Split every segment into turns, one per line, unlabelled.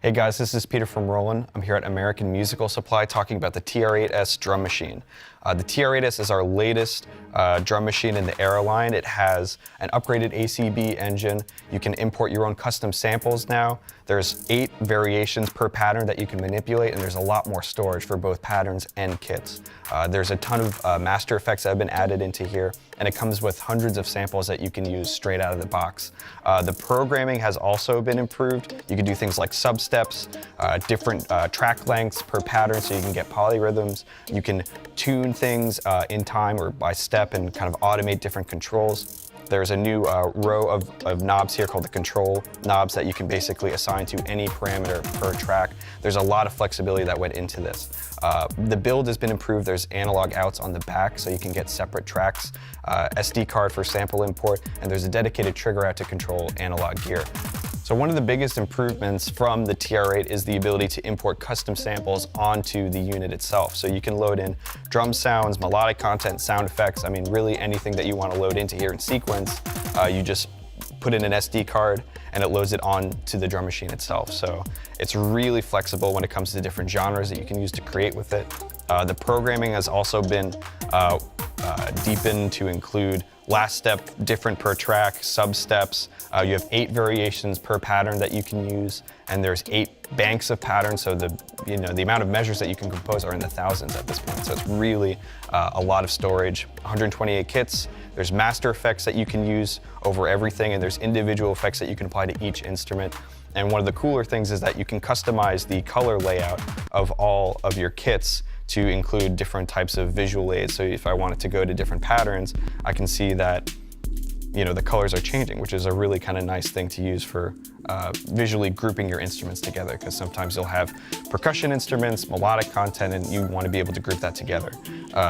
Hey guys, this is Peter from Roland. I'm here at American Musical Supply talking about the TR8S drum machine. The TR8S is our latest drum machine in the Era line. It has an upgraded ACB engine. You can import your own custom samples now. There's 8 variations per pattern that you can manipulate, and there's a lot more storage for both patterns and kits. There's a ton of master effects that have been added into here, and it comes with hundreds of samples that you can use straight out of the box. The programming has also been improved. You can do things like substeps, different track lengths per pattern so you can get polyrhythms. You can tune things in time or by step and kind of automate different controls. There's a new row of knobs here called the control knobs that you can basically assign to any parameter per track. There's a lot of flexibility that went into this. The build has been improved. There's analog outs on the back so you can get separate tracks, SD card for sample import, and there's a dedicated trigger out to control analog gear. So one of the biggest improvements from the TR8 is the ability to import custom samples onto the unit itself. So you can load in drum sounds, melodic content, sound effects. I mean, really anything that you want to load into here in sequence, you just put in an SD card and it loads it onto the drum machine itself. So it's really flexible when it comes to different genres that you can use to create with it. The programming has also been deepened to include last step different per track, sub steps. You have 8 variations per pattern that you can use, and there's 8 banks of patterns, so the amount of measures that you can compose are in the thousands at this point. So it's really a lot of storage. 128 kits. There's master effects that you can use over everything, and there's individual effects that you can apply to each instrument. And one of the cooler things is that you can customize the color layout of all of your kits to include different types of visual aids. So if I wanted to go to different patterns, I can see that the colors are changing, which is a really kind of nice thing to use for visually grouping your instruments together, because sometimes you'll have percussion instruments, melodic content, and you want to be able to group that together.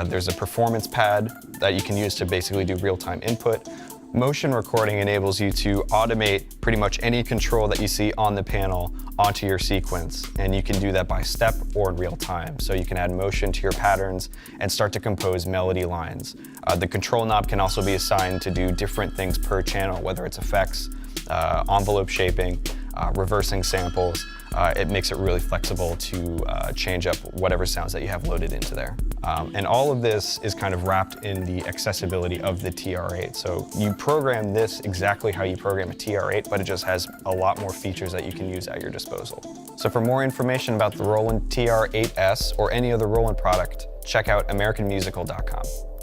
There's a performance pad that you can use to basically do real-time input. Motion recording enables you to automate pretty much any control that you see on the panel onto your sequence, and you can do that by step or in real time. So you can add motion to your patterns and start to compose melody lines. The control knob can also be assigned to do different things per channel, whether it's effects, envelope shaping, reversing samples. It makes it really flexible to change up whatever sounds that you have loaded into there. And all of this is kind of wrapped in the accessibility of the TR8. So you program this exactly how you program a TR8, but it just has a lot more features that you can use at your disposal. So for more information about the Roland TR8S or any other Roland product, check out AmericanMusical.com.